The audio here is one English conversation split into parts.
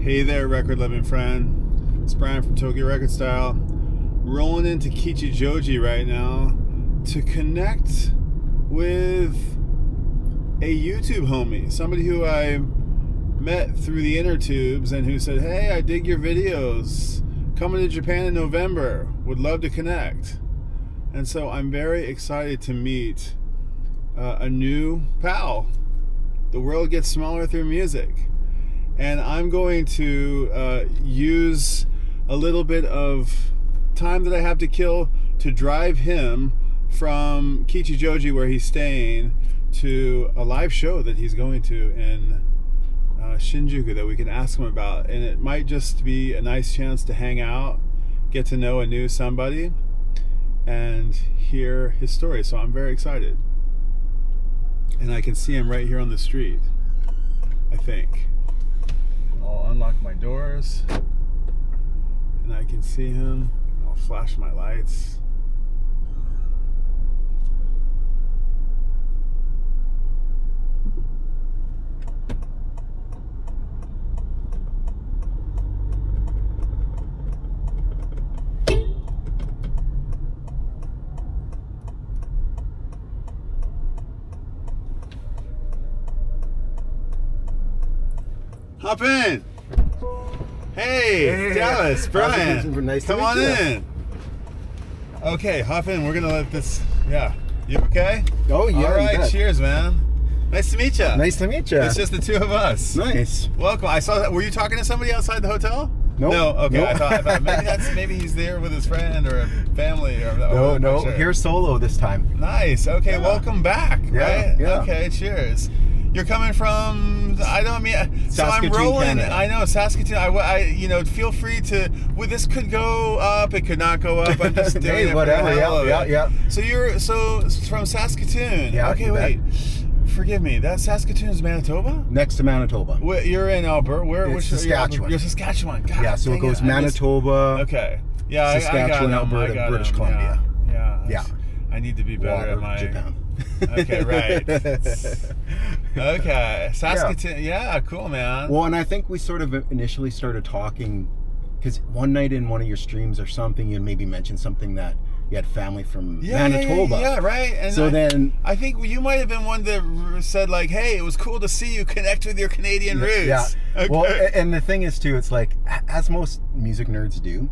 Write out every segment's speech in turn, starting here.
Hey there, record loving friend. It's Brian from Tokyorecordstyle. Rolling into Kichijoji right now to connect with a YouTube homie, somebody who I met through the inner tubes and who said, hey, I dig your videos. Coming to Japan in November. Would love to connect. And so I'm very excited to meet a new pal. The world gets smaller through music. And I'm going to use a little bit of time that I have to kill to drive him from Kichijoji, where he's staying, to a live show that he's going to in Shinjuku that we can ask him about. And it might just be a nice chance to hang out, get to know a new somebody, and hear his story. So I'm very excited. And I can see him right here on the street, I think. I'll unlock my doors and I can see him. I'll flash my lights. Hop in. Hey, Dallas, Brian. Nice Come on in. Okay, hop in. We're gonna let this. Yeah, you okay? Oh yeah. All right. Cheers, man. Nice to meet you. Nice to meet you. It's just the two of us. Nice. Welcome. I saw that. Were you talking to somebody outside the hotel? Nope. No. Okay. Nope. I thought maybe he's there with his friend or family or. No. Sure. Here's solo this time. Nice. Okay. Yeah. Welcome back. Yeah, Right. yeah. Okay. Cheers. You're coming from, so I'm rolling, Canada. I know, Saskatoon. I feel free to, this could go up, it could not go up. I'm just doing Hey, it whatever. for the hell of it. Yeah. So you're from Saskatoon. Yeah, Okay, you bet. wait. Forgive me. That Saskatoon's Manitoba? Next to Manitoba. You're in Alberta. It's Saskatchewan. You're Saskatchewan. God, Yeah, so it dang goes I Manitoba. Okay. Yeah, Saskatchewan, I got him. Alberta, British Columbia. Yeah. I need to be better at my Japan. Okay, right. Okay, Saskatoon. Yeah, cool, man. Well, and I think we sort of initially started talking because one night in one of your streams or something, you maybe mentioned something that you had family from Manitoba. Yeah, right. And so then I think you might have been one that said like, "Hey, it was cool to see you connect with your Canadian roots." Yeah. Okay. Well, and the thing is too, it's like as most music nerds do,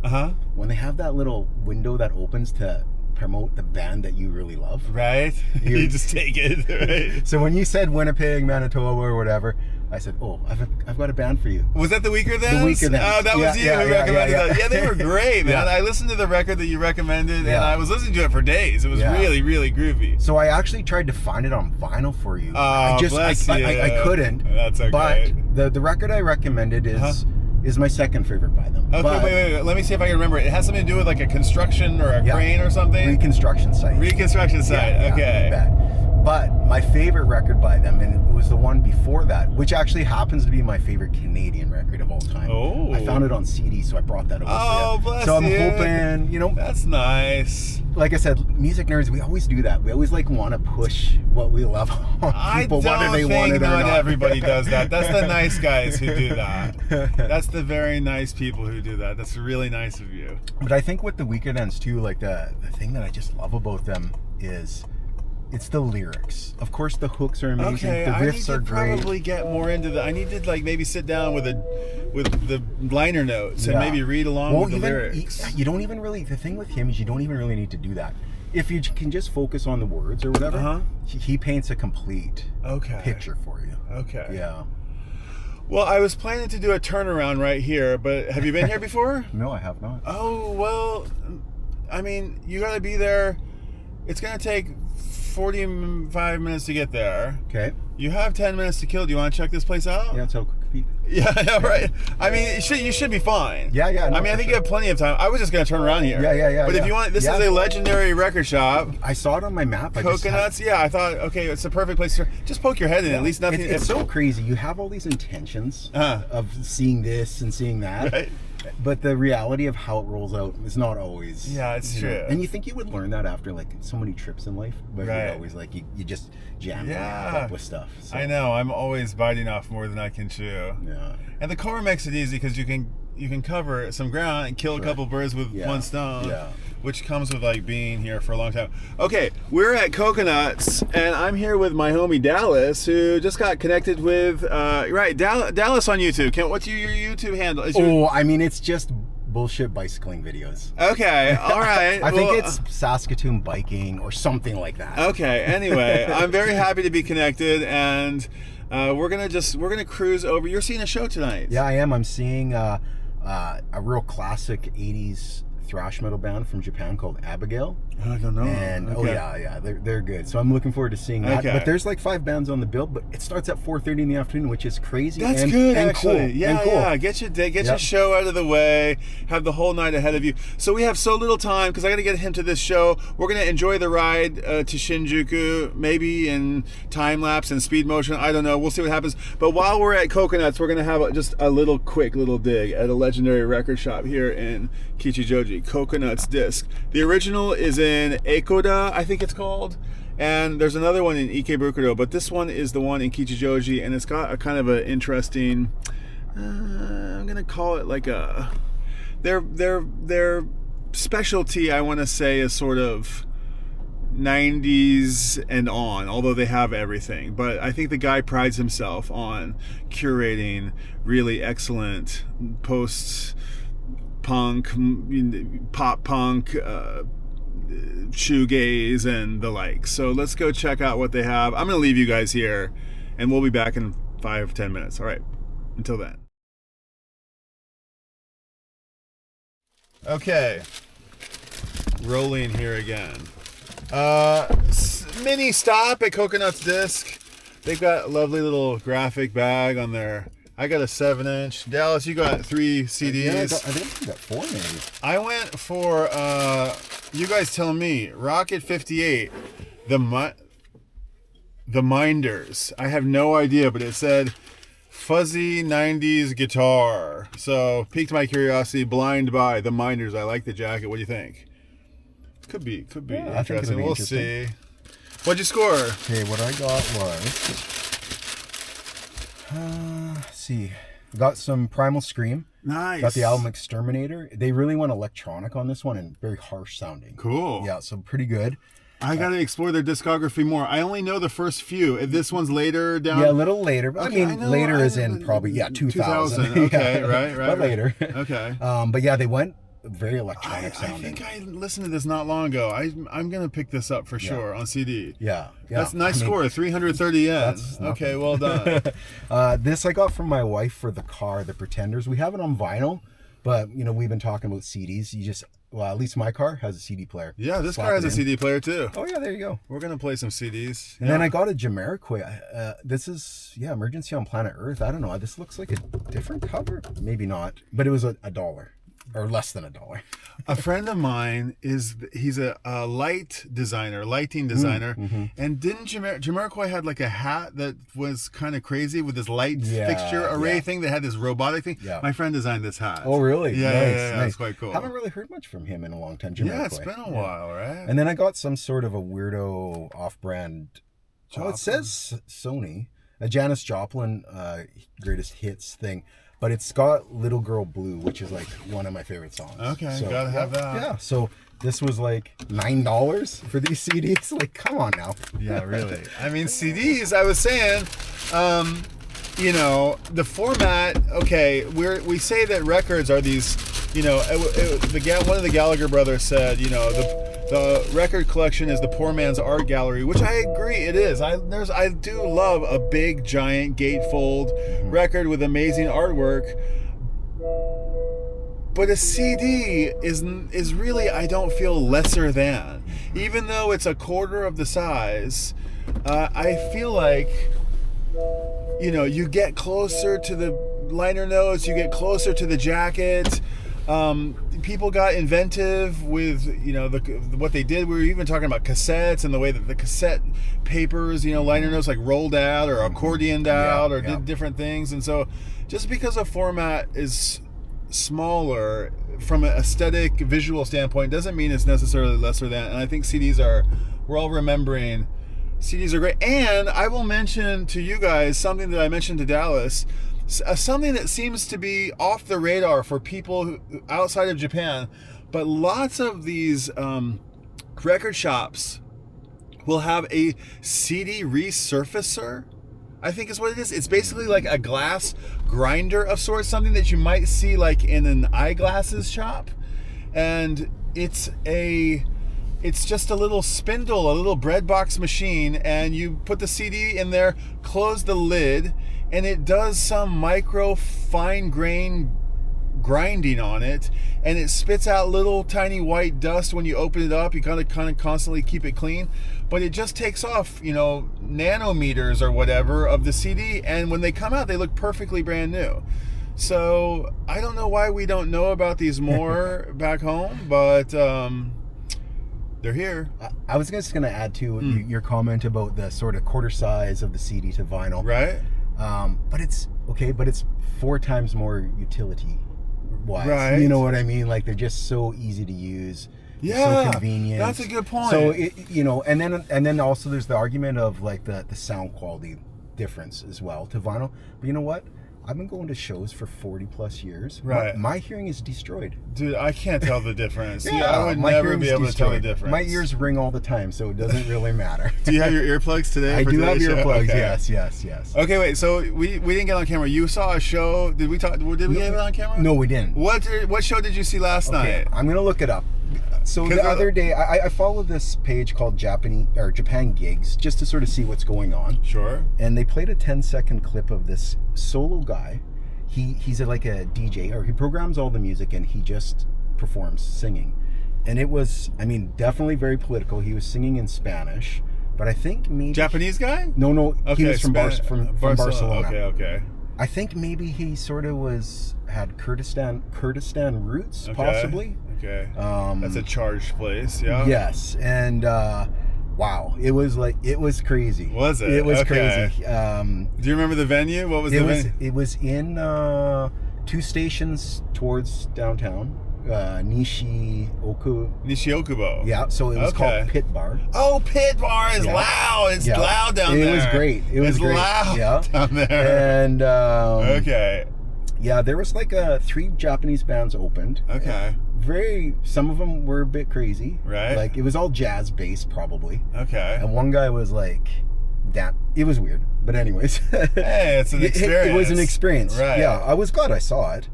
when they have that little window that opens to promote the band that you really love, right? You just take it, right? So when you said Winnipeg, Manitoba, or whatever, I said, "Oh, I've got a band for you." Was that the Weaker Thens? The Weaker Thens. Oh, that was you who recommended that. Yeah, they were great, man. Yeah. I listened to the record that you recommended, and I was listening to it for days. It was really, really groovy. So I actually tried to find it on vinyl for you. Oh, I couldn't. That's okay. But the record I recommended is my second favorite by them. Okay, wait. Let me see if I can remember it. It has something to do with like a construction or a crane or something? Reconstruction site. Reconstruction site, okay. But my favorite record by them, and it was the one before that, which actually happens to be my favorite Canadian record of all time. Oh. I found it on CD, so I brought that over for you. Oh, bless So I'm you. hoping, That's nice. like I said, music nerds, we always do that. We always want to push what we love on people, whether they want it or not. Not everybody does that. That's the nice guys who do that. That's the very nice people who do that. That's really nice of you. But I think with the Weaker Thens too, like the thing that I just love about them is it's the lyrics. Of course, the hooks are amazing. Okay, the riffs are great. I need to probably get more into the. I need to maybe sit down with the liner notes and maybe read along with the lyrics. You don't even really. The thing with him is you don't even really need to do that. If you can just focus on the words or whatever, he paints a complete picture for you. Okay. Yeah. Well, I was planning to do a turnaround right here, but have you been here before? No, I have not. Oh, well, I mean, you got to be there. It's going to take 45 minutes to get there. Okay. You have 10 minutes to kill. Do you want to check this place out? Yeah, it's okay. Yeah, right. I mean, you should be fine. Yeah. No, I mean, I think you have plenty of time. I was just going to turn around here. Yeah. But if you want, this is a legendary record shop. I saw it on my map. Coconuts. Yeah, I thought, okay, it's the perfect place to just poke your head in. At least nothing. It's so crazy. You have all these intentions of seeing this and seeing that. Right. But the reality of how it rolls out is not always. Yeah, it's true. And you think you would learn that after like so many trips in life, but right. you're always like you just jam up with stuff. So. I know. I'm always biting off more than I can chew. Yeah. And the car makes it easy because you can cover some ground and kill a couple birds with one stone. Yeah. Which comes with like being here for a long time. Okay, we're at Coconuts, and I'm here with my homie Dallas, who just got connected with Dallas on YouTube. What's your YouTube handle? I mean, it's just bullshit bicycling videos. Okay, all right. I think it's Saskatoon biking or something like that. Okay. Anyway, I'm very happy to be connected, and we're gonna cruise over. You're seeing a show tonight. Yeah, I am. I'm seeing a real classic '80s thrash metal band from Japan called Abigail. I don't know. And they're good. So I'm looking forward to seeing that. But there's like 5 bands on the bill, but it starts at 4:30 in the afternoon, which is crazy. That's good, and actually. Cool. Yeah, and cool. Yeah. Get your show out of the way. Have the whole night ahead of you. So we have so little time because I got to get him to this show. We're gonna enjoy the ride to Shinjuku, maybe in time lapse and speed motion. I don't know. We'll see what happens. But while we're at Coconuts, we're gonna have just a quick little dig at a legendary record shop here in Kichijoji, Coconuts Disc. The original is in Ekoda, I think it's called, and there's another one in Ikebukuro, but this one is the one in Kichijoji, and it's got a kind of an interesting, I'm gonna call it like their specialty, I want to say, is sort of 90s and on, although they have everything. But I think the guy prides himself on curating really excellent post-punk, pop-punk, shoegaze and the like. So let's go check out what they have. I'm going to leave you guys here, and we'll be back in 5-10 minutes. All right. Until then. Okay. Rolling here again. Mini stop at Coconuts Disc. They've got a lovely little graphic bag on there. I got a 7-inch. Dallas, you got 3 CDs. Yeah, I think I got 4 maybe. I went for, you guys tell me, Rocket 58, the Minders. I have no idea, but it said fuzzy 90s guitar. So, piqued my curiosity, blind by the Minders. I like the jacket. What do you think? Could be interesting. We'll see. What'd you score? Okay, what I got was... let's see. Got some Primal Scream. Nice. Got the album Exterminator. They really went electronic on this one and very harsh sounding. Cool. Yeah, so pretty good. I got to explore their discography more. I only know the first few. If this one's later down. Yeah, a little later. But okay, later is in probably 2000. Okay, yeah. right. But later. Okay. But yeah, they went very electronic sounding. I think I listened to this not long ago. I'm gonna pick this up for sure on CD. Yeah. That's a nice score, 330 yen. Okay, well done. This I got from my wife for the car, the Pretenders. We have it on vinyl, but we've been talking about CDs. At least my car has a CD player. Yeah, this car has a CD player too. Oh yeah, there you go. We're gonna play some CDs. And then I got a Japaneserecords. This is Emergency on Planet Earth. I don't know. This looks like a different cover. Maybe not, but it was $1. Or less than $1. A friend of mine he's a lighting designer, mm-hmm. and didn't Japaneserecords had like a hat that was kind of crazy with this light fixture array thing that had this robotic thing? Yeah. My friend designed this hat. Oh, really? Yeah, nice. It's quite cool. Haven't really heard much from him in a long time. Yeah, it's been a while, right? And then I got some sort of a weirdo off-brand. Oh, it says Sony, a Janis Joplin greatest hits thing. But it's got Little Girl Blue, which is like one of my favorite songs. Okay, so, gotta have that. Yeah, so this was like $9 for these CDs. Like, come on now. Yeah, really. I mean, CDs, I was saying, the format, okay, we say that records are these, one of the Gallagher brothers said, the record collection is the poor man's art gallery, which I agree it is. I do love a big, giant, gatefold record with amazing artwork. But a CD is really, I don't feel, lesser than. Even though it's a quarter of the size, I feel like, you get closer to the liner notes, you get closer to the jacket. People got inventive with what they did. We were even talking about cassettes and the way that the cassette papers, liner notes like rolled out or accordioned out or did different things. And so just because a format is smaller from an aesthetic visual standpoint doesn't mean it's necessarily lesser than. And I think we're all remembering CDs are great. And I will mention to you guys something that I mentioned to Dallas, something that seems to be off the radar for people outside of Japan, but lots of these record shops will have a CD resurfacer, I think is what it is. It's basically like a glass grinder of sorts, something that you might see like in an eyeglasses shop. And it's just a little spindle, a little bread box machine, and you put the CD in there, close the lid, and it does some micro fine grain grinding on it, and it spits out little tiny white dust when you open it up. You kind of constantly keep it clean, but it just takes off, nanometers or whatever of the CD, and when they come out, they look perfectly brand new. So I don't know why we don't know about these more back home, but they're here. I was just going to add to your comment about the sort of quarter size of the CD to vinyl. Right. But it's 4 times more utility wise. Right. You know what I mean? Like, they're just so easy to use. Yeah. So convenient. That's a good point. So and then also there's the argument of like the sound quality difference as well to vinyl. But you know what? I've been going to shows for 40 plus years. Right. My hearing is destroyed. Dude, I can't tell the difference. Yeah, I would never be able to tell the difference. My ears ring all the time, so it doesn't really matter. Do you have your earplugs today? I do have earplugs, Okay. yes. Okay, wait, so we didn't get on camera. You saw a show. Did we get it on camera? No, we didn't. What show did you see last night? I'm going to look it up. So the other day, I follow this page called Japan Gigs, just to sort of see what's going on. Sure. And they played a 10-second clip of this solo guy. He's like a DJ, or he programs all the music, and he just performs singing. And it was, definitely very political. He was singing in Spanish, but I think maybe... Japanese guy? No, Okay, he was from Barcelona. Okay. I think maybe he sort of had Kurdistan roots, possibly. Okay. That's a charged place, yeah? Yes, and wow, it was crazy. Was it? It was Okay. crazy. Do you remember the venue? What was the venue? It was in 2 stations towards downtown, Nishiokubo. Yeah, so it was called Pit Bar. Oh, Pit Bar is loud. It's loud down there. It was great. It was great. Loud down there. And okay. Yeah, there was like 3 Japanese bands opened. Okay. Some of them were a bit crazy. Right. Like, it was all jazz based, probably. Okay. And one guy was like, it was weird. But anyways. Hey, it's an experience. It was an experience. Right. Yeah, I was glad I saw it.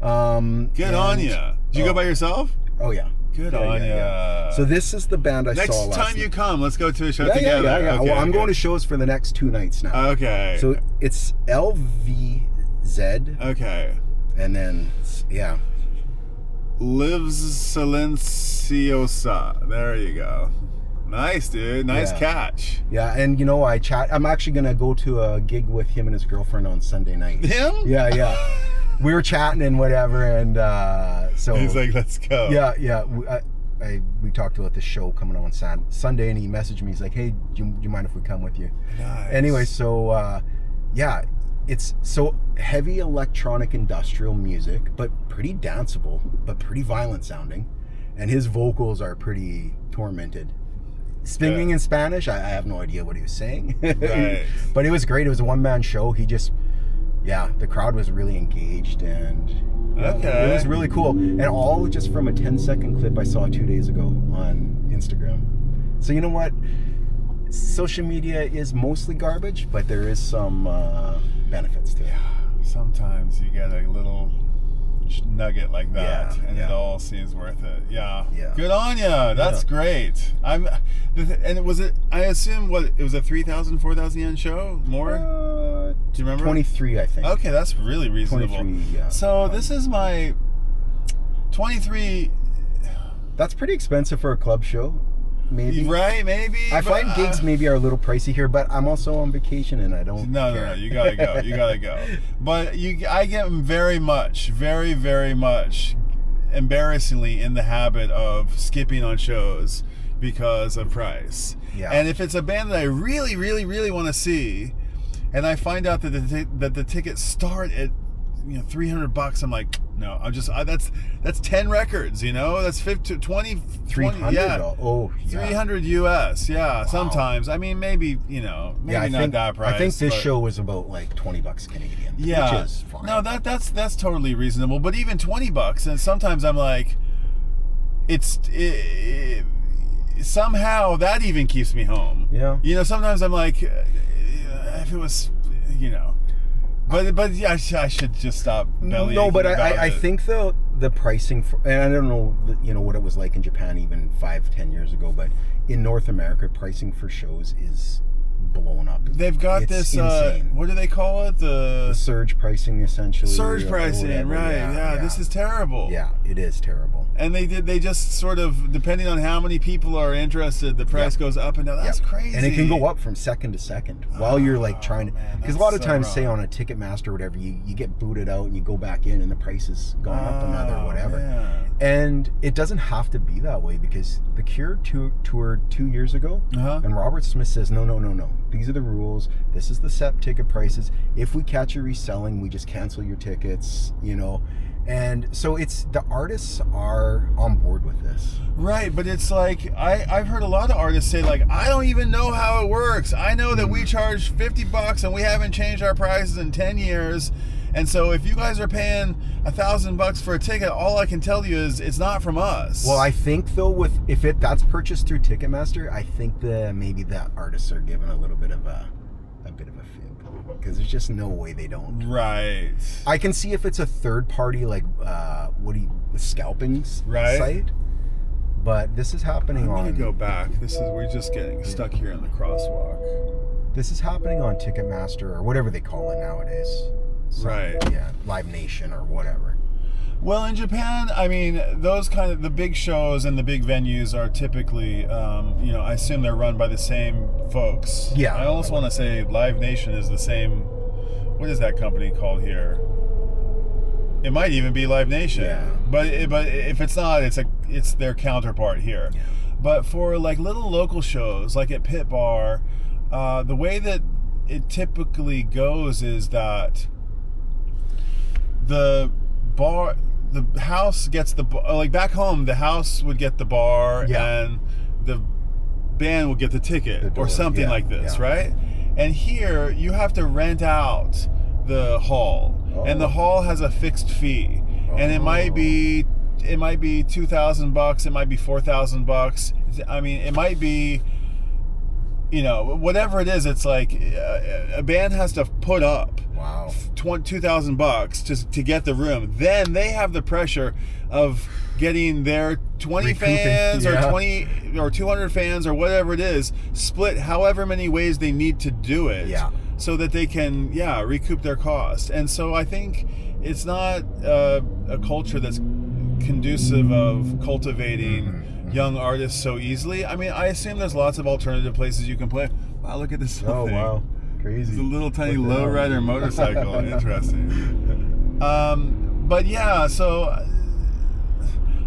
Good on you. Did you go by yourself? Oh, yeah. Good on you. So this is the band I saw last Next time you come, let's go to a show together. Yeah. Okay, well, I'm going to shows for the next 2 nights now. Okay. So it's LVZ. Okay. And then, yeah. Lives Silenciosa. There you go. Nice, dude. Nice catch. Yeah, and I'm actually going to go to a gig with him and his girlfriend on Sunday night. Him? Yeah. We were chatting and whatever, and so... He's like, let's go. Yeah. We talked about the show coming on Sunday, and he messaged me. He's like, hey, do you mind if we come with you? Nice. Anyway, so, it's so heavy electronic industrial music, but pretty danceable, but pretty violent sounding. And his vocals are pretty tormented. Speaking in Spanish, I have no idea what he was saying. Right. But it was great. It was a one-man show. The crowd was really engaged, and it was really cool. And all just from a 10-second clip I saw 2 days ago on Instagram. So you know what? Social media is mostly garbage, but there is some benefits to it. Sometimes you get a little nugget like that, and it all seems worth it. Yeah. Good on you. That's great. I assume it was a 3,000, 4,000 yen show? More? Do you remember? 23, I think. Okay, that's really reasonable. 23, yeah. So this is my 23. That's pretty expensive for a club show. Maybe. Right, maybe. I find gigs maybe are a little pricey here, but I'm also on vacation and I don't care. No, you gotta go. You gotta go. But I get very much, very, very much, embarrassingly in the habit of skipping on shows because of price. Yeah. And if it's a band that I really, really, really want to see, and I find out that the tickets start at $300. I'm like, no, that's 10 records, that's 50, 20, 300. yeah. Oh, yeah. 300 US, yeah. Wow. Sometimes, I mean, maybe, maybe not that price. I think this show was about like $20 Canadian. Yeah, which is fine. No, that's totally reasonable. But even $20, and sometimes I'm like, somehow that even keeps me home. Yeah. Sometimes I'm like, if it was, But yeah, I should just stop bellyaching. No, but I think the pricing for, and I don't know what it was like in Japan even 5-10 years ago, but in North America, pricing for shows is blown up. They've got this insane. What do they call it? The surge pricing, essentially. Surge pricing, right? Yeah, this is terrible. Yeah, it is terrible. And they just sort of, depending on how many people are interested, the price goes up and down. That's crazy. And it can go up from second to second while you're like trying to, because a lot of times, say on a Ticketmaster or whatever, you get booted out and you go back in and the price has gone up another whatever. Man. And it doesn't have to be that way, because the Cure toured 2 years ago, and Robert Smith says, no. These are the rules. This is the set ticket prices. If we catch you reselling, we just cancel your tickets, And so the artists are on board with this. Right, but it's like, I've heard a lot of artists say, like, I don't even know how it works. I know that we charge $50 and we haven't changed our prices in 10 years. And so if you guys are paying $1,000 for a ticket, all I can tell you is it's not from us. Well, I think though, if that's purchased through Ticketmaster, I think maybe the artists are given a little bit of a fib, because there's just no way they don't. Right. I can see if it's a third party, like scalping site. But this is happening on. I'm gonna go back. We're just getting stuck here in the crosswalk. This is happening on Ticketmaster or whatever they call it nowadays. Right. Yeah, Live Nation or whatever. Well, in Japan, I mean, those kind of the big shows and the big venues are typically, I assume they're run by the same folks. Yeah. I almost want to say Live Nation is the same. What is that company called here? It might even be Live Nation. Yeah. But if it's not, it's their counterpart here. Yeah. But for like little local shows, like at Pit Bar, the way that it goes is that the house gets the like back home, the house would get the bar and the band would get the ticket or something like this, right? And here you have to rent out the hall, and the hall has a fixed fee, and it might be $2,000, it might be $4,000. I mean, it might be, whatever it is. It's like a band has to put up $2,000 to get the room. Then they have the pressure of getting their 20 fans or 20 or 200 fans or whatever it is split however many ways they need to do it, so that they can recoup their cost. And so I think it's not a culture that's conducive of cultivating young artists so easily. I mean, I assume there's lots of alternative places you can play. Wow, look at this thing. Oh, wow. Crazy. It's a little tiny lowrider motorcycle. Interesting. But yeah, so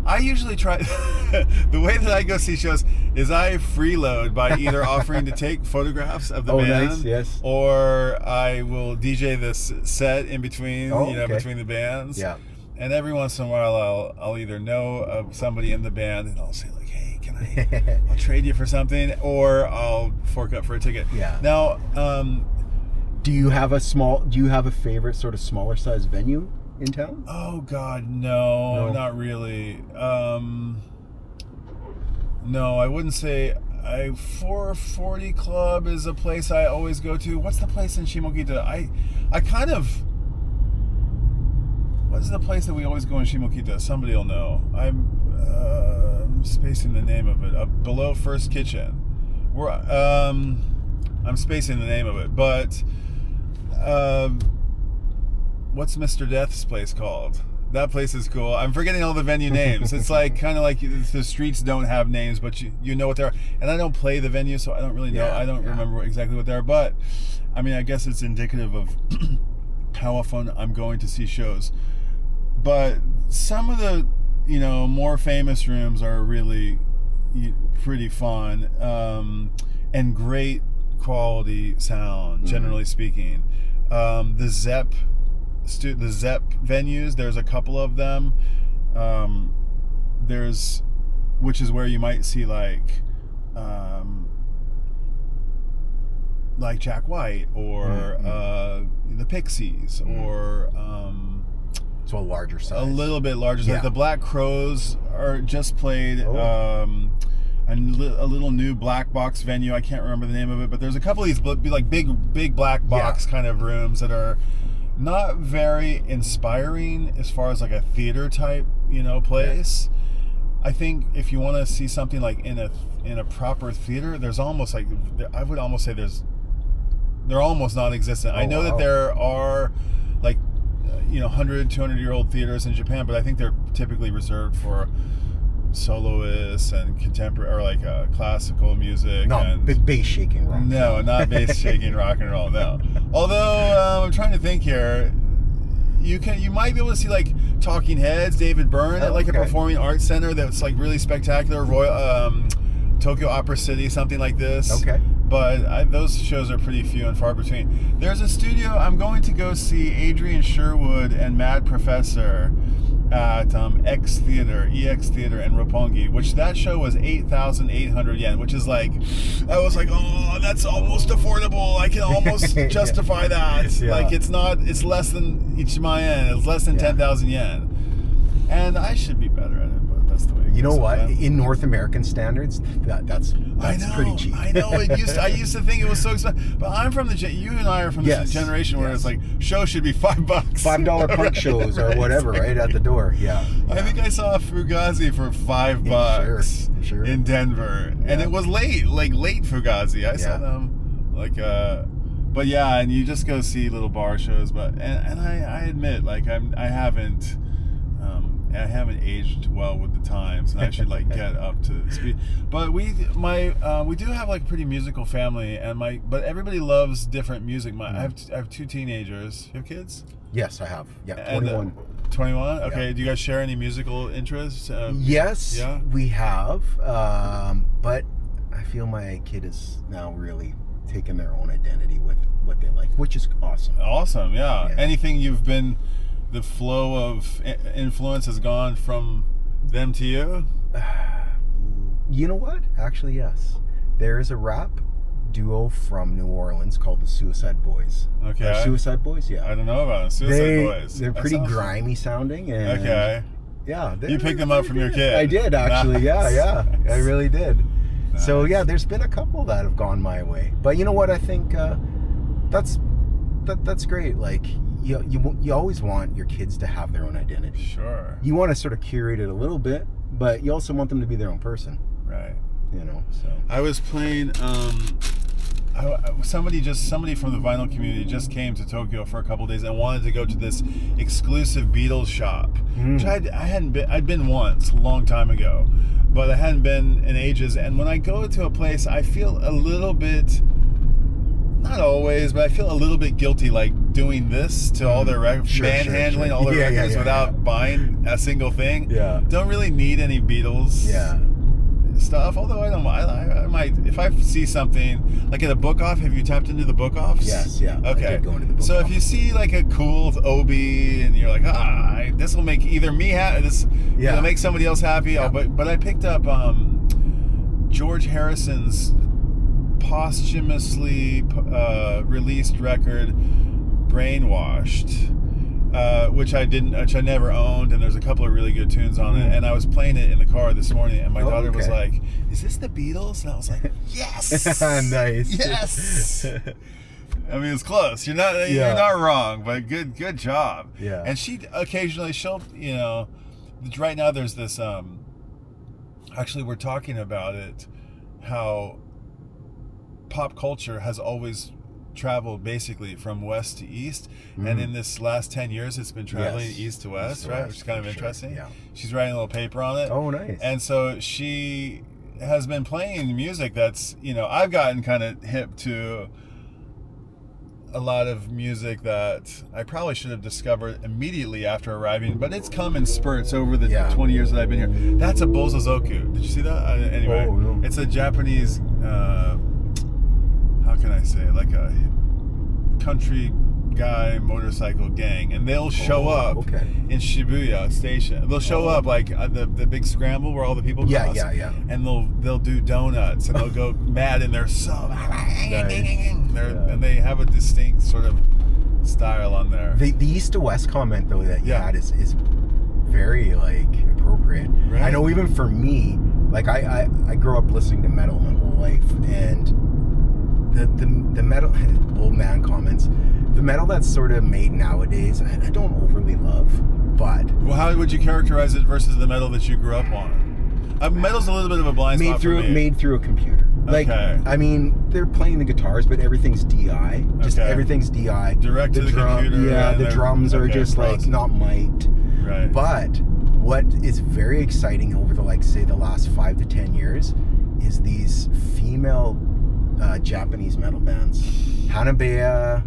I usually try the way that I go see shows is I freeload by either offering to take photographs of the band, nice, yes. or I will DJ this set in between, between the bands. Yeah. And every once in a while, I'll either know of somebody in the band, and I'll say like, "Hey, can I? I'll trade you for something," or I'll fork up for a ticket. Yeah. Now, do you have a favorite sort of smaller size venue in town? Oh God, no, not really. No, I wouldn't say. 440 Club is a place I always go to. What's the place in Shimokita? I kind of. What is the place that we always go in Shimokita? Somebody will know. I'm spacing the name of it. Below First Kitchen. I'm spacing the name of it, but what's Mr. Death's place called? That place is cool. I'm forgetting all the venue names. It's like kind of like the streets don't have names, but you know what they are. And I don't play the venue, so I don't really know. I don't remember exactly what they are. But I mean, I guess it's indicative of how often I'm going to see shows. But some of the, more famous rooms are really pretty fun, and great quality sound, generally speaking. The Zepp the Zepp venues. There's a couple of them. Which is where you might see like Jack White or the Pixies or so a larger size, a little bit larger. Yeah. The Black Crowes are just played a little new black box venue. I can't remember the name of it, but there's a couple of these like big black box kind of rooms that are not very inspiring as far as like a theater type place. I think if you want to see something like in a proper theater, there's almost like, I would almost say they're almost non-existent. I know that there are like 100, 200-year-old theaters in Japan, but I think they're typically reserved for soloists and contemporary or like classical music. Not bass shaking rock. No, not bass shaking rock and roll. No. Although I'm trying to think here. You might be able to see like Talking Heads, David Byrne at like a performing arts center that's like really spectacular. Tokyo Opera City, something like this. Okay. But those shows are pretty few and far between. There's a studio. I'm going to go see Adrian Sherwood and Mad Professor at EX Theater in Roppongi, which that show was 8,800 yen, which is like, I was like, oh, that's almost affordable. I can almost justify that. Yeah. Like it's less than Ichiman yen. It's less than 10,000 yen. And I should be better at it, but that's the way it goes. You know what? In North American standards, that's pretty cheap. I know. I used to think it was so expensive, but I'm from you and I are from the generation where it's like show should be $5, $5 punk shows or whatever, right at the door. Yeah. I think I saw Fugazi for $5 in Denver, and it was late Fugazi. I saw them but yeah, and you just go see little bar shows, but and I admit like I haven't aged well with the times, and I should like get up to speed. But we do have like a pretty musical family, but everybody loves different music. I have two teenagers. You have kids? Yes, I have. Yeah, 21. 21? Okay. Yeah. Do you guys share any musical interests? Yes, we have. But I feel my kid is now really taking their own identity with what they like, which is awesome. Awesome, yeah. Anything the flow of influence has gone from them to you? You know what? Actually, yes. There is a rap duo from New Orleans called the Suicide Boys. Okay. Suicide Boys? Yeah. I don't know about them. Suicide Boys. They're pretty grimy sounding. And yeah. You picked them up from your kid. I did, actually. Nice. Yeah. I really did. Nice. So, yeah, there's been a couple that have gone my way. But you know what? I think that's great. Like, you always want your kids to have their own identity. Sure. You want to sort of curate it a little bit, but you also want them to be their own person. Right. So I was playing somebody from the vinyl community just came to Tokyo for a couple of days and wanted to go to this exclusive Beatles shop, which I'd been once a long time ago, but I hadn't been in ages. And when I go to a place, I feel a little bit, not always, but I feel a little bit guilty, like doing this to all their manhandling all their records without buying a single thing. Yeah. Don't really need any Beatles stuff, although I might, if I see something like at a book off. Have you tapped into the book offs? Yes, yeah. Okay. I did go into the book so off. If you see like a cool Obi and you're like, this will make either me happy, it'll make somebody else happy. But I picked up George Harrison's posthumously released record Brainwashed, which I never owned, and there's a couple of really good tunes on it, and I was playing it in the car this morning, and my daughter was like, is this the Beatles? And I was like, yes. Nice. Yes. I mean, it's close. You're not wrong, but good job. Yeah. And she'll right now there's this actually we're talking about it, how pop culture has always traveled basically from west to east, and in this last 10 years it's been traveling east to west, right? Which is kind of interesting. Yeah. She's writing a little paper on it. Oh, nice. And so she has been playing music that's, I've gotten kind of hip to a lot of music that I probably should have discovered immediately after arriving, but it's come in spurts over the 20 years that I've been here. That's a Bozozoku. Did you see that? Anyway, it's a Japanese how can I say, like a country guy motorcycle gang, and they'll show up in Shibuya Station. They'll show up like the big scramble where all the people cross. Yeah. And they'll do donuts, and they'll go mad, and they're so and they have a distinct sort of style on there. The east to west comment though that you had is very like appropriate. Right. I know even for me, like I grew up listening to metal my whole life, and the metal old man comments, the metal that's sort of made nowadays, I don't overly love, but how would you characterize it versus the metal that you grew up on? Metal's a little bit of a blind spot for me. Made through a computer. Like, I mean, they're playing the guitars, but everything's DI. Just everything's DI. Direct to the computer. Yeah, the drums are just like not mic'd. Right. But what is very exciting over the the last 5 to 10 years is these female Japanese metal bands. Hanabeya,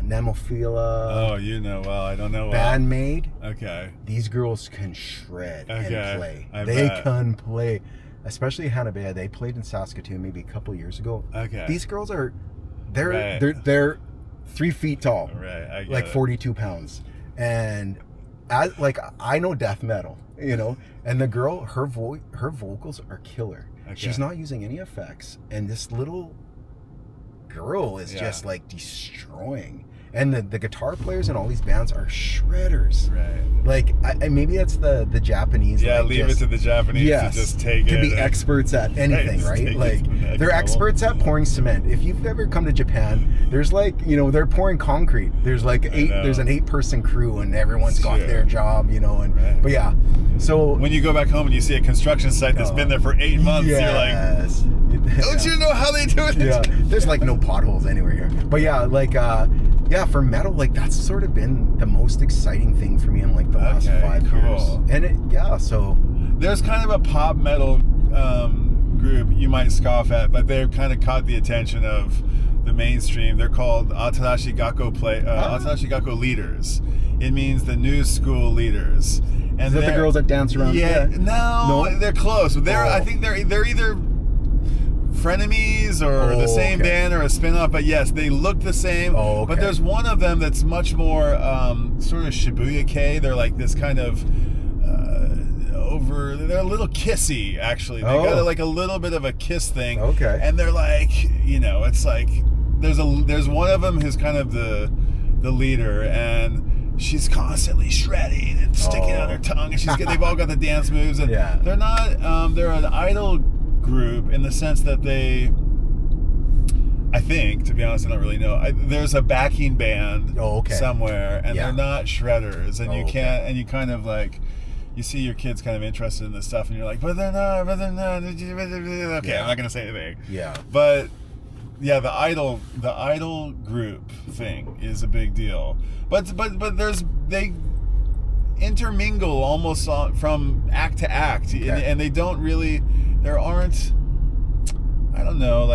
Nemophila. Oh, you know well. I don't know well. Bandmade. Okay. These girls can shred and play. They can play. Especially Hanabeya. They played in Saskatoon maybe a couple years ago. Okay. These girls are, they're 3 feet tall. Right. I get like it. 42 pounds. And I know death metal, and the girl, her vocals are killer. Okay. She's not using any effects, and this little girl is just like destroying. And the guitar players in all these bands are shredders. Right. Like, maybe that's the Japanese. Yeah, leave it to the Japanese to just take it. To be experts at anything, right? Like, they're experts at pouring cement. If you've ever come to Japan, there's they're pouring concrete. There's there's an 8-person crew, and everyone's got their job, and but yeah. So when you go back home and you see a construction site that's been there for 8 months, you're like, don't you know how they do it? Yeah. There's no potholes anywhere here. But yeah, for metal, that's sort of been the most exciting thing for me in the last 5 years. And so there's kind of a pop metal group you might scoff at, but they've kind of caught the attention of the mainstream. They're called Atarashi Gakko leaders. It means the new school leaders. And is that the girls that dance around? Yeah, no, they're close. I think they're either frenemies or the same band or a spin-off, but yes, they look the same. But there's one of them that's much more sort of Shibuya K. They're like this kind of they're a little kissy, actually. They got a little bit of a kiss thing. And they're like, it's like there's one of them who's kind of the leader, and she's constantly shredding and sticking out her tongue, and they've all got the dance moves, and they're not they're an idol group in the sense that they, I think, to be honest, I don't really know. There's a backing band somewhere, and they're not shredders, and you can't, and you kind of you see your kids kind of interested in this stuff, and you're like, but they're not. Okay, I'm not gonna say anything. Yeah. But yeah, the idol group thing is a big deal. But they intermingle almost from act to act, and they don't really. There aren't, I don't know,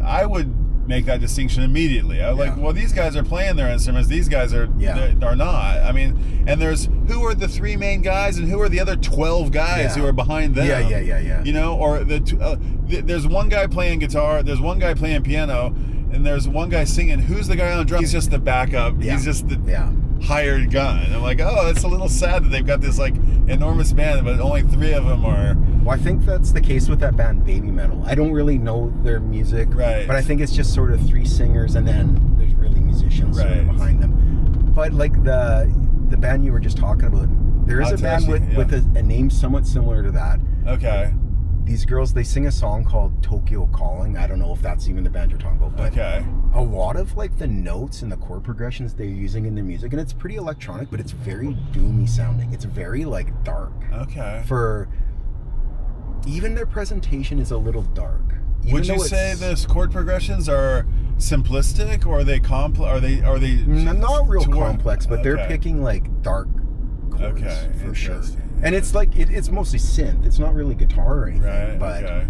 I would make that distinction immediately. Well, these guys are playing their instruments, these guys are not. I mean, and who are the 3 main guys, and who are the other 12 guys who are behind them? Yeah. Or there's one guy playing guitar, there's one guy playing piano, and there's one guy singing. Who's the guy on the drums? He's just the backup. He's just the hired gun. And I'm like, it's a little sad that they've got this enormous band, but only 3 of them are. Well, I think that's the case with that band Baby Metal. I don't really know their music, right? But I think it's just sort of 3 singers, and then there's really musicians sort of behind them. But the band you were just talking about, there is a band with a name somewhat similar to that. Okay. These girls, they sing a song called Tokyo Calling. I don't know if that's even the band you're talking about, but a lot of the notes and the chord progressions they're using in their music, and it's pretty electronic, but it's very doomy sounding. It's very dark. Okay. For even their presentation is a little dark. Would you say those chord progressions are simplistic, or are they complex? Are they not real complex, but they're picking dark chords for sure. And it's it's mostly synth. It's not really guitar or anything. But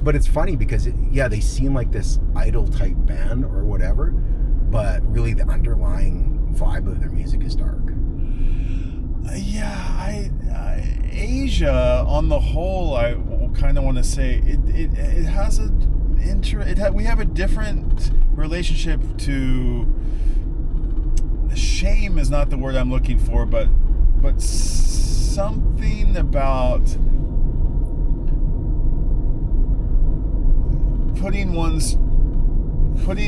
but it's funny because they seem like this idol type band or whatever, but really the underlying vibe of their music is dark. Asia on the whole, I kind of want to say it we have a different relationship to shame is not the word I'm looking for, but something about putting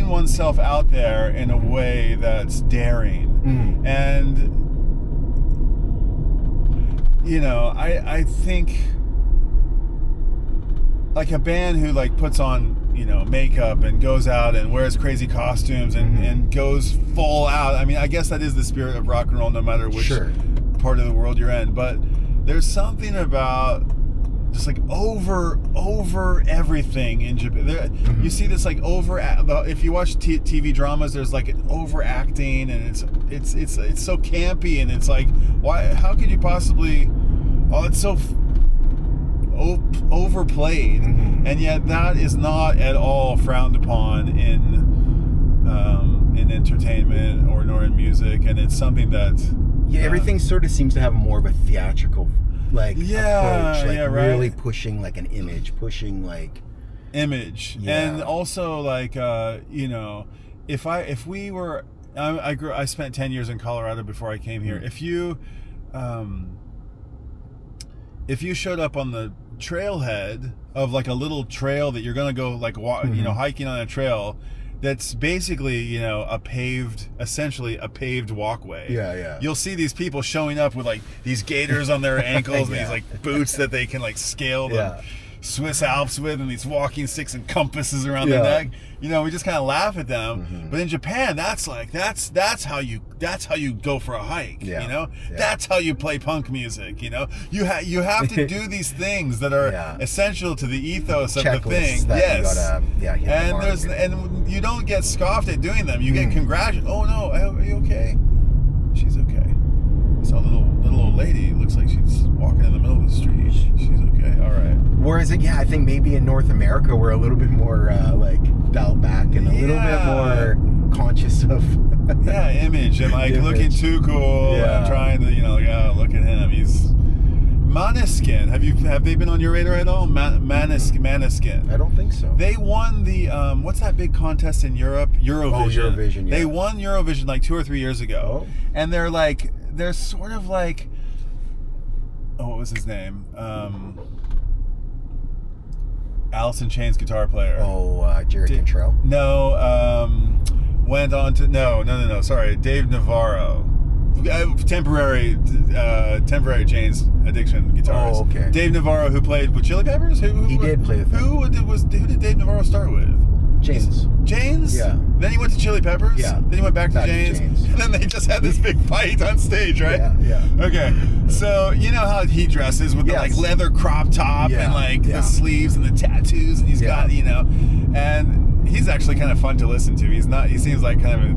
oneself out there in a way that's daring. And you know, I think like a band who like puts on, you know, makeup and goes out and wears crazy costumes and goes full out. I mean, I guess that is the spirit of rock and roll, no matter which part of the world you're in. But there's something about just like over everything in Japan. You see this like if you watch TV dramas, there's like an overacting, and it's so campy, and it's like, why? How could you possibly? Oh, it's so overplayed, and yet that is not at all frowned upon in entertainment nor in music, and it's something that everything sort of seems to have more of a theatrical approach, like really pushing like an image, and also like you know, if we were, I spent 10 years in Colorado before I came here. If you showed up on the trailhead of like a little trail that you're gonna go like you know, hiking on a trail that's basically, you know, essentially a paved walkway. You'll see these people showing up with like these gaiters on their ankles and these like boots that they can like scale the Swiss Alps with, and these walking sticks and compasses around their neck. You know, we just kind of laugh at them. But in Japan, that's how you go for a hike. You know, that's how you play punk music. You know, you have to do these things that are essential to the ethos of the thing. And you don't get scoffed at doing them. You get congratulated. Oh no, are you okay? She's okay. I saw a little old lady. Looks like she's walking in the middle of the street. She's okay. All right. Whereas, I think maybe in North America we're a little bit more like dialed back and a little bit more conscious of image and like looking too cool and trying to, you know, like, oh, look at him. He's Måneskin. Have they been on your radar at all? Måneskin. I don't think so. They won the what's that big contest in Europe? Eurovision. Oh, Eurovision. They won Eurovision like 2 or 3 years ago, and they're sort of like, oh, what was his name? Alice in Chains guitar player. Oh, Jerry Cantrell? No, went on to no. Sorry, Dave Navarro. Temporary Chains Addiction guitarist. Oh, okay. Dave Navarro, who played with Chili Peppers. He did play with them. Who did Dave Navarro start with? Janes? Yeah. Then he went to Chili Peppers? Yeah. Then he went back to Janes. And then they just had this big fight on stage, right? Yeah. Okay. So, you know how he dresses with the like leather crop top and like the sleeves and the tattoos, and he's got, you know, and he's actually kind of fun to listen to. He seems like kind of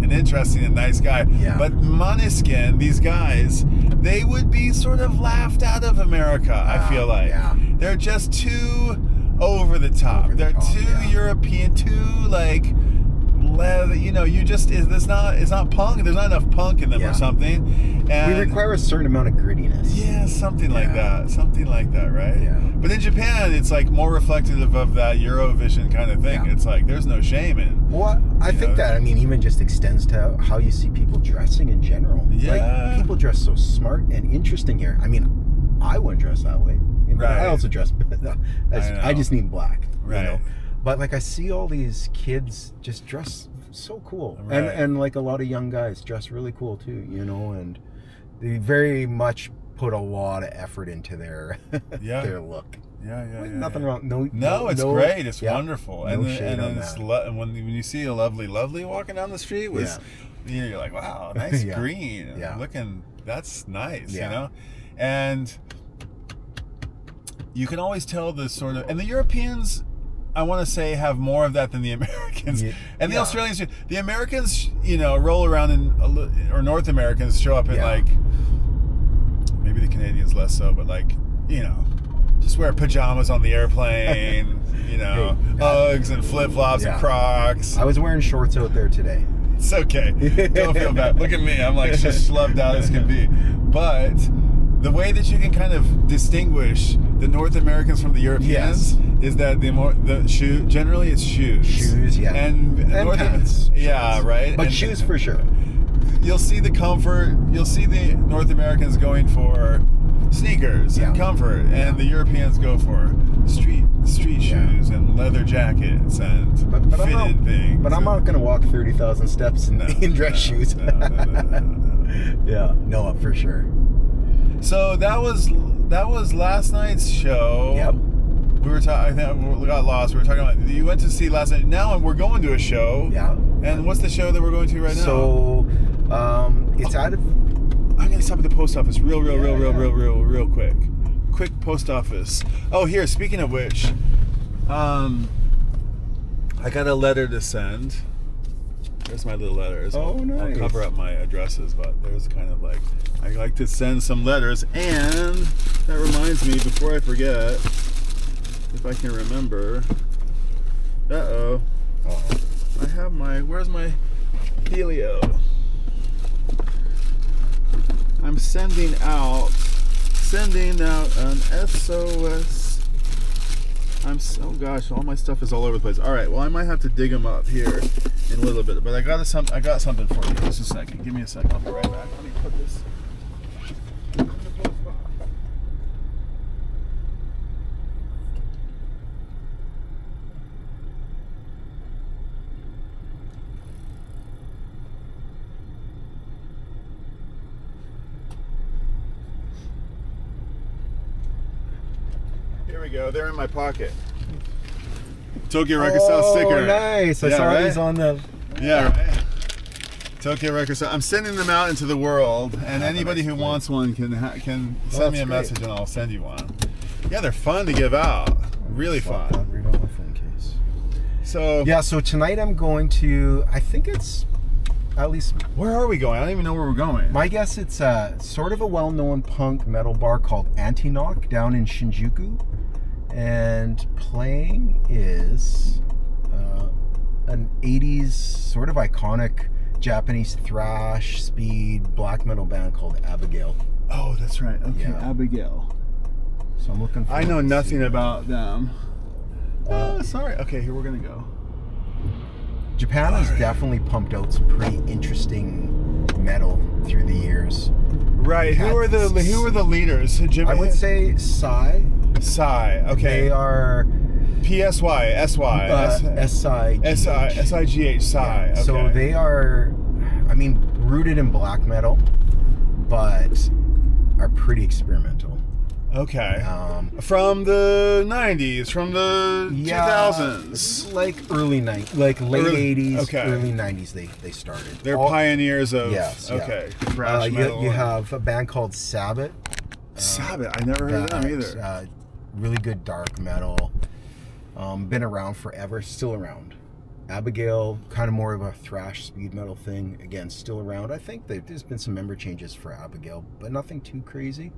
an interesting and nice guy. Yeah. But Måneskin, these guys, they would be sort of laughed out of America, I feel like. Yeah. They're just too over the top. They're too European, too like leather. You know, it's not punk. There's not enough punk in them or something. And we require a certain amount of grittiness. Yeah, something like that. Something like that, right? Yeah. But in Japan, it's like more reflective of that Eurovision kind of thing. Yeah. It's like there's no shame in. Well, I think that even just extends to how you see people dressing in general. Yeah. Like, people dress so smart and interesting here. I mean, I wouldn't dress that way. Right. I also dress. I just need black. Right. You know? But like I see all these kids just dress so cool, right. and like a lot of young guys dress really cool too. You know, and they very much put a lot of effort into their their look. Nothing wrong. No, it's great. It's wonderful. No shade on that. And when you see a lovely walking down the street with, you're like, wow, nice green. Yeah. That's nice. You know, and you can always tell the sort of, and the Europeans, I want to say, have more of that than the Americans. And the Australians, the Americans, you know, roll around or North Americans show up in like, maybe the Canadians less so, but like, you know, just wear pajamas on the airplane, you know, Uggs and flip-flops and Crocs. I was wearing shorts out there today. It's okay. Don't feel bad. Look at me. I'm like just schlubbed out as can be. But the way that you can kind of distinguish the North Americans from the Europeans is that the shoe generally it's shoes. Shoes, yeah. And pants. Yeah, shirts. right. But and shoes for sure. You'll see the comfort. You'll see the North Americans going for sneakers and comfort, and the Europeans go for street shoes and leather jackets and fitted things. But I'm not going to walk 30,000 steps in dress shoes. No. Yeah, no, for sure. So that was last night's show. Yep. We were talking. I think we got lost. We were talking about you went to see last night. Now we're going to a show. Yeah. And what's the show that we're going to right now? So, it's out of. I'm gonna stop at the post office real quick. Quick post office. Oh, here. Speaking of which, I got a letter to send. There's my little letters. Oh, nice. I'll cover up my addresses, but there's kind of like I like to send some letters, and that reminds me before I forget, if I can remember. Uh-oh. I have where's my Helio? I'm sending out an SOS. Oh gosh, all my stuff is all over the place. All right, well I might have to dig them up here in a little bit, but I got something for you. Just a second. Give me a second. I'll be right back. Let me put this in the post box. Here we go. They're in my pocket. Tokyo Record Style sticker. Oh, nice. I saw these on the... Yeah, right? Tokyo Record Style. I'm sending them out into the world, and anybody who wants one can send me a message and I'll send you one. Yeah, they're fun to give out. Really fun. Read on my phone case. So... Yeah, so tonight I'm going to... I think it's... At least... Where are we going? I don't even know where we're going. My guess it's sort of a well-known punk metal bar called Anti-Knock down in Shinjuku. And playing is an 80s sort of iconic Japanese thrash, speed, black metal band called Abigail. Oh, that's right. Okay, Yeah. Abigail. So I'm looking for... I know nothing about them. Sorry. Okay, here we're going to go. Japan has definitely pumped out some pretty interesting metal through the years. Right. Who are the leaders? I would say Psy. Psy. Okay. They are PSY, SY, SIGH, Psy. Okay. So they are, I mean, rooted in black metal, but are pretty experimental. Okay. From the 90s, from the 2000s. Like late 80s, early 90s they started. They're pioneers of... Yes. Okay. Thrash metal. You have a band called Sabbath. Sabbath. I never heard of them either. Really good dark metal. Been around forever. Still around. Abigail, kind of more of a thrash speed metal thing. Again, still around. I think there's been some member changes for Abigail, but nothing too crazy.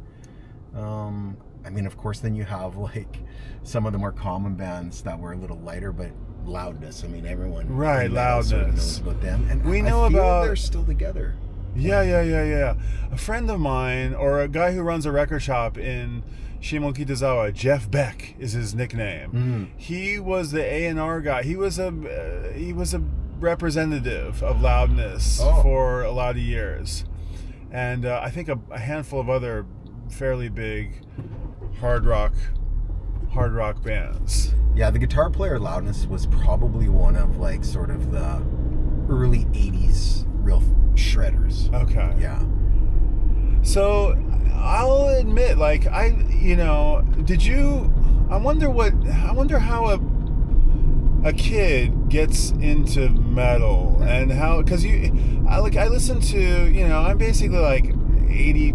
I mean, of course, then you have like some of the more common bands that were a little lighter, but Loudness. I mean, everyone Loudness sort of knows about them, and we know they're still together. Yeah. A friend of mine, or a guy who runs a record shop in Shimokitazawa, Jeff Beck is his nickname. He was the A&R guy. He was a representative of Loudness for a lot of years, and I think a handful of other fairly big hard rock bands. Yeah, the guitar player Loudness was probably one of like sort of the early 80s real shredders. Okay. Yeah. So I'll admit, like I wonder how a kid gets into metal and how, because I listen to, I'm basically like 82%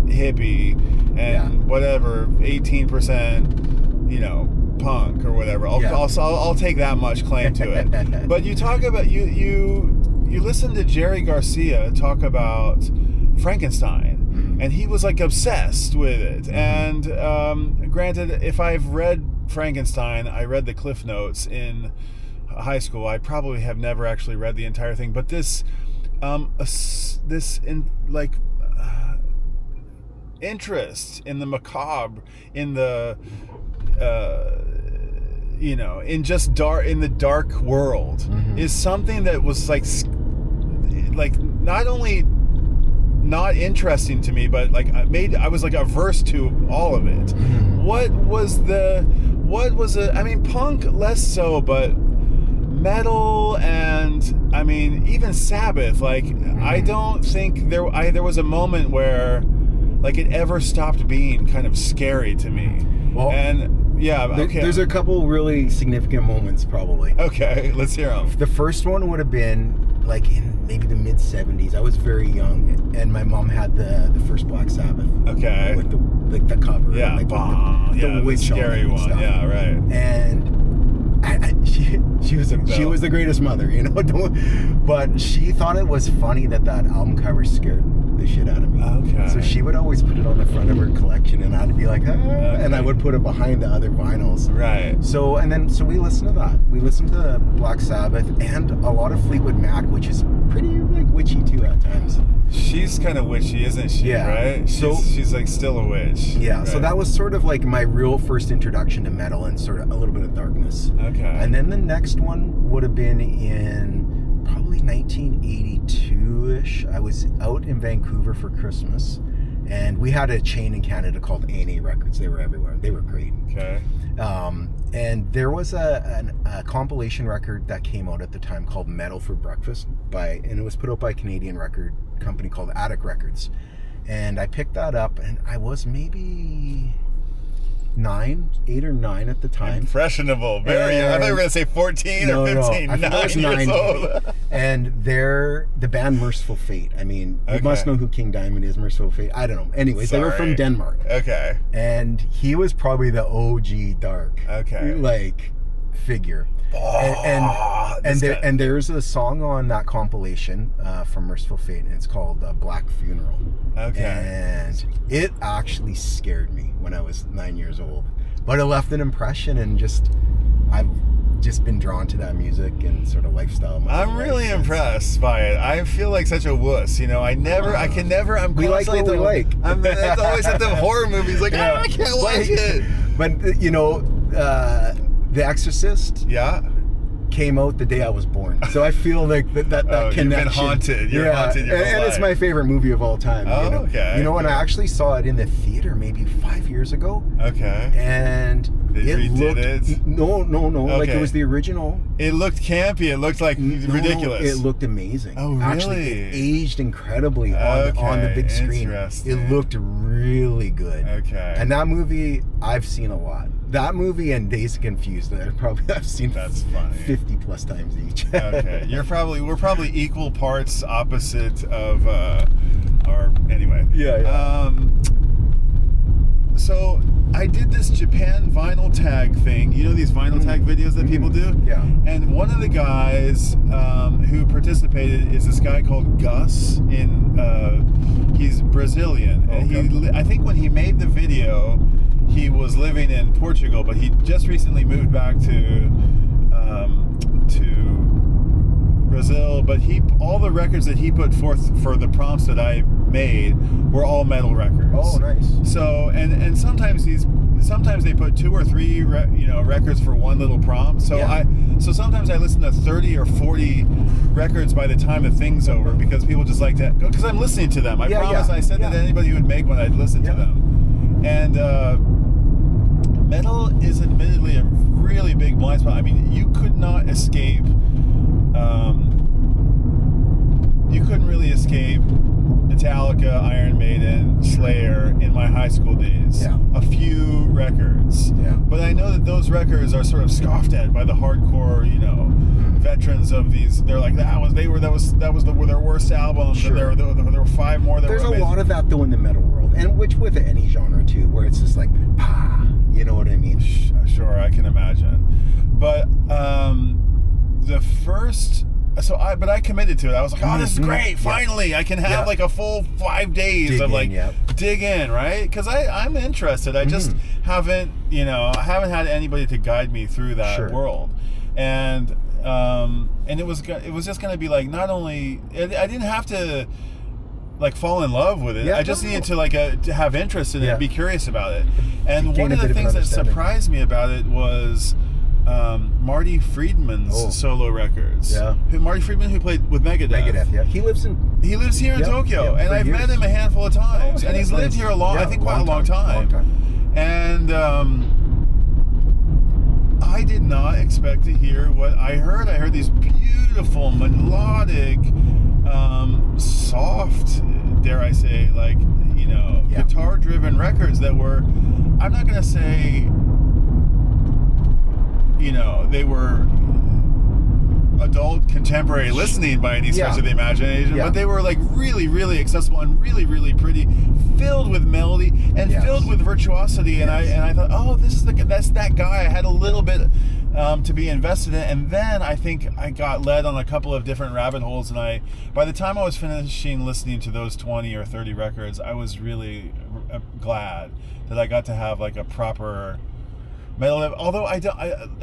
hippie and whatever 18% punk or whatever. I'll take that much claim to it. But you talk about you listen to Jerry Garcia talk about Frankenstein, and he was like obsessed with it. And granted, if I've read Frankenstein, I read the Cliff Notes in high school. I probably have never actually read the entire thing, but this interest in the macabre, in the you know, in the dark world is something that was like not only not interesting to me, but like I was like averse to all of it. What was it? I mean, punk less so, but metal and I mean even Sabbath. Like I don't think there was a moment where like it ever stopped being kind of scary to me. Well, and yeah, okay. There's a couple really significant moments probably. Okay, let's hear them. The first one would have been like in maybe the mid 70s. I was very young, and my mom had the first Black Sabbath. Okay. With the cover. Yeah. Like the witch scary one. Stuff. Yeah. Right. And she was the greatest mother, you know. But she thought it was funny that album cover scared the shit out of me. Okay. So she would always put it on the front of her collection, and I'd be like, and I would put it behind the other vinyls. Right. So we listened to that. We listened to Black Sabbath and a lot of Fleetwood Mac, which is pretty like witchy too at times. She's kind of witchy, isn't she? Yeah. Right. She's like still a witch. Yeah. Right. So that was sort of like my real first introduction to metal and sort of a little bit of darkness. Okay. And then the next one would have been in probably 1982-ish. I was out in Vancouver for Christmas, and we had a chain in Canada called A&A Records. They were everywhere. They were great. Okay. And there was a compilation record that came out at the time called Metal for Breakfast and it was put out by a Canadian record company called Attic Records. And I picked that up, and I was maybe 8 or 9 at the time. Impressionable. Very. I thought you were going to say 14 or 15. No. I think I was 9 years old. And the band Merciful Fate. I mean, you must know who King Diamond is, Merciful Fate. I don't know. Anyways, They were from Denmark. Okay. And he was probably the OG dark. Okay. Like figure. And there's a song on that compilation from Merciful Fate, and it's called Black Funeral. Okay. And it actually scared me when I was 9 years old, but it left an impression, and I've just been drawn to that music and sort of lifestyle. I'm really impressed by it. I feel like such a wuss, you know. I'm we like what we like. It's always at the horror movies, like, I can't watch it. But you know, The Exorcist. Yeah. Came out the day I was born, so I feel like that connection. You've been haunted. You're haunted your whole life. It's my favorite movie of all time. Oh, you know? okay. You know, and I actually saw it in the theater maybe 5 years ago. Okay. And they redid it. No. Okay. Like it was the original. It looked campy. It looked like ridiculous. No, it looked amazing. Oh, really? Actually, it aged incredibly on the big screen. It looked really good. Okay. And that movie, I've seen a lot. That movie and Dazed and Confused, I've seen 50 plus times each. Okay. We're probably equal parts opposite of anyway. Yeah. So I did this Japan vinyl tag thing. You know these vinyl tag videos that people do? Yeah. And one of the guys who participated is this guy called Gus. He's Brazilian. Okay. And I think when he made the video, he was living in Portugal, but he just recently moved back to Brazil. But all the records that he put forth for the prompts that I made were all metal records. Oh, nice. So and sometimes they put 2 or 3 records for one little prompt. So so sometimes I listen to 30 or 40 records by the time the thing's over, because people just like to, because I'm listening to them. I promise. I said that to anybody who would make one, I'd listen to them. And metal is admittedly a really big blind spot. I mean, you could not escape. You couldn't really escape Metallica, Iron Maiden, Slayer in my high school days. Yeah. A few records. Yeah. But I know that those records are sort of scoffed at by the hardcore, veterans of these. They're like, that was their worst albums. Sure. And there were 5 more that There's were amazing. a lot of that though in the metal world, and which with any genre too, where it's just like, you know what I mean? Sure, I can imagine. But the first. But I committed to it. I was like, oh, this is great. Finally, I can have like a full 5 days dig in, right? Because I'm interested. I just haven't had anybody to guide me through that world. And it was just going to be like, not only, I didn't have to like fall in love with it. Yeah, I just needed to like to have interest in it, be curious about it. And Gain one of the things that surprised me about it was Marty Friedman's solo records. Yeah. Marty Friedman, who played with Megadeth. Yeah. He lives here in Tokyo, and I've met him a handful of times, and he's lived here I think quite a long time. And I did not expect to hear what I heard. I heard these beautiful, melodic, soft, dare I say, like, you know, guitar-driven records that were, I'm not going to say, you know, they were adult contemporary listening by any stretch of the imagination, but they were like really, really accessible and really, really pretty, filled with melody and filled with virtuosity. And I thought, oh, that's that guy. I had a little bit to be invested in, and then I think I got led on a couple of different rabbit holes. And by the time I was finishing listening to those 20 or 30 records, I was really glad that I got to have like a proper metal. Although I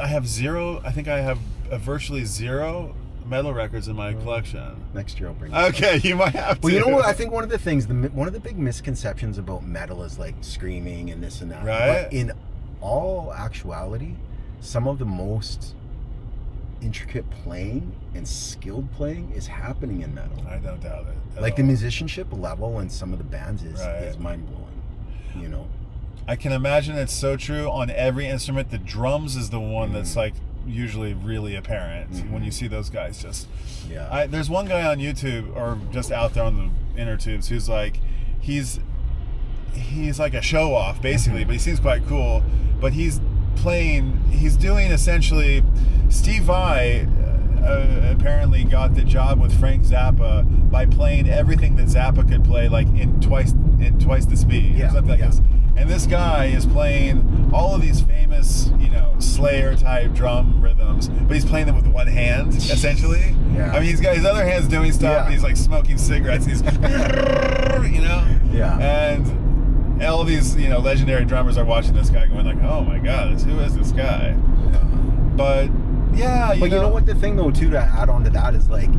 have zero. I think I have virtually zero metal records in my collection. Next year I'll bring. Okay, you might have to. Well, you know what? I think one of the things, one of the big misconceptions about metal is like screaming and this and that. Right. But in all actuality, some of the most intricate playing and skilled playing is happening in metal. I don't doubt it. Like the musicianship level in some of the bands is mind blowing. You know. I can imagine it's so true on every instrument. The drums is the one that's like usually really apparent when you see those guys. Just there's one guy on YouTube or just out there on the inner tubes who's like he's like a show off basically, but he seems quite cool. But he's doing essentially Steve Vai apparently got the job with Frank Zappa by playing everything that Zappa could play like in twice the speed or something like this. And this guy is playing all of these famous, you know, Slayer type drum rhythms, but he's playing them with one hand, essentially. Yeah. I mean, he's got his other hand's doing stuff, and he's like smoking cigarettes. He's, you know. Yeah. And all these, you know, legendary drummers are watching this guy, going like, "Oh my God, who is this guy?" Yeah. But you know what the thing though too to add on to that is like.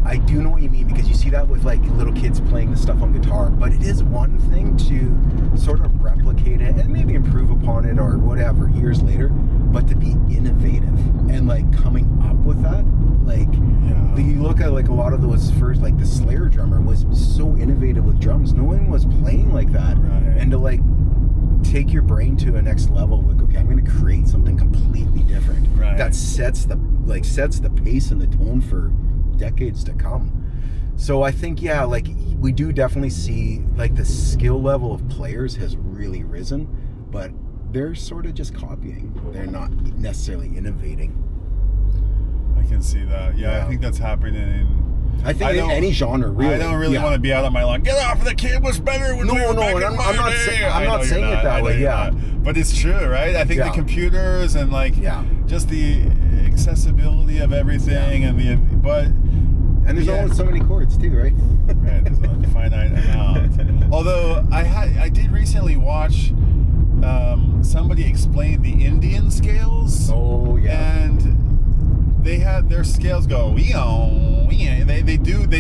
I do know what you mean, because you see that with like little kids playing the stuff on guitar, but it is one thing to sort of replicate it and maybe improve upon it or whatever years later, but to be innovative and like coming up with that, like you look at like a lot of those first, like the Slayer drummer was so innovative with drums, no one was playing like that, and to like take your brain to a next level, like, okay, I'm going to create something completely different that sets the pace and the tone for decades to come. So I think like we do definitely see like the skill level of players has really risen, but they're sort of just copying. They're not necessarily innovating. I can see that. I think that's happening in any genre, really. I don't really want to be out on my lawn. Get off, the kid was better when we were back in my day. I'm not saying it that way, But it's true, right? I think the computers and like just the accessibility of everything and there's only so many chords too, right? Right, there's a finite amount. Although I did recently watch somebody explain the Indian scales. Oh yeah. And they had their scales go they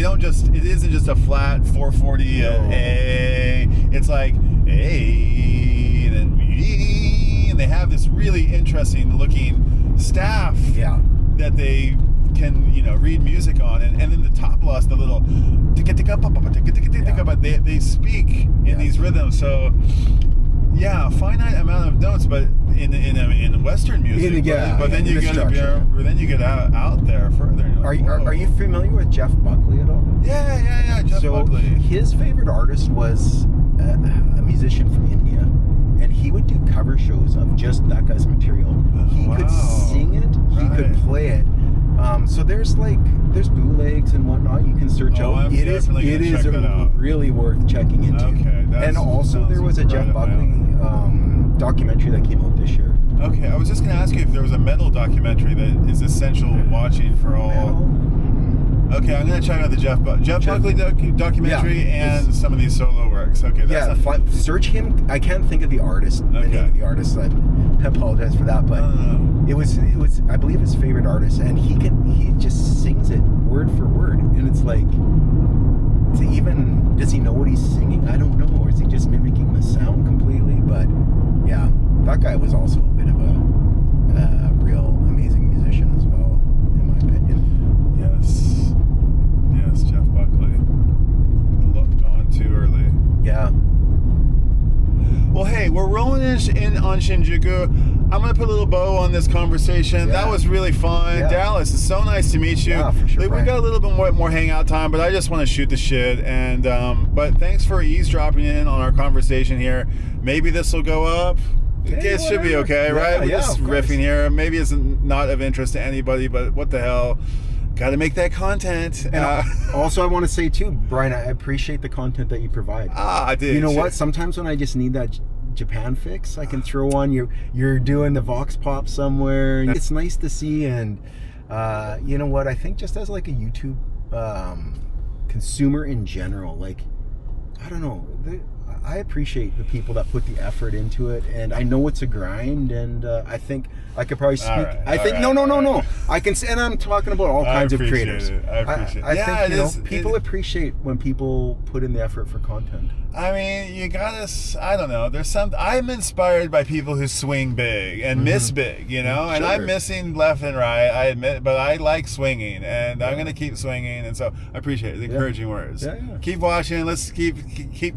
don't just, it isn't just a flat 440 A. It's like A and then B, and they have this really interesting looking staff that they can, you know, read music on, and then the top loss, the little but they speak in these rhythms. So finite amount of notes, but in Western music, but then you get out there further. Are you familiar with Jeff Buckley at all? Yeah, Jeff Buckley. His favorite artist was a musician from India, and he would do cover shows of just that guy's material. He could sing it, he could play it. So there's bootlegs and whatnot you can search out. It is really worth checking into. Okay, and also there was a Jeff Buckley documentary that came out this year. Okay, I was just going to ask you if there was a metal documentary that is essential watching for all. Okay, I'm going to check out the Jeff Buckley documentary and some of these solo works. Okay, that's search him. I can't think of the artist. The name of the artist. I apologize for that, but it was I believe his favorite artist, and he just sings it word for word, and it's like even, does he know what he's singing? I don't know. Or is he just mimicking the sound completely? But yeah, that guy was also a bit of a real amazing musician as well, in my opinion. Yes, Jeff Buckley. Gone too early. Yeah. Well, hey, we're rolling in on Shinjuku. I'm going to put a little bow on this conversation. Yeah. That was really fun. Yeah. Dallas, it's so nice to meet you. Yeah, for sure, We Brian. got a little bit more hangout time, but I just want to shoot the shit. And but thanks for eavesdropping in on our conversation here. Maybe this will go up. Hey, it should be whatever. okay, Yeah, right? We're yeah, just of course. riffing here. Maybe it's not of interest to anybody, but what the hell? Got to make that content. And also, I want to say too, Brian, I appreciate the content that you provide. I did. You know shit. what? Sometimes when I just need that Japan fix, I can throw on you're doing the Vox Pop somewhere. It's nice to see, and you know what? I think just as like a YouTube consumer in general, like, I don't know, I appreciate the people that put the effort into it, and I know it's a grind, and I think I could probably speak. No. I can say, and I'm talking about all kinds of creators. I appreciate it. I think it is, people appreciate when people put in the effort for content. I mean, you gotta, I don't know, I'm inspired by people who swing big and miss big, you know, and Sure. I'm missing left and right, I admit, but I like swinging, and I'm gonna keep swinging, and so I appreciate the encouraging words. Yeah. Keep watching, let's keep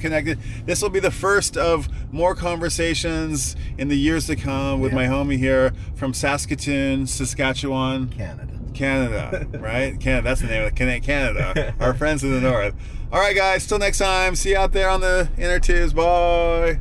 connected. This will be the first of more conversations in the years to come with my homie here from Saskatoon, Saskatchewan, Canada, right? Canada, that's the name of it, Canada. Our friends in the north. All right, guys, till next time. See you out there on the inner tubes. Bye.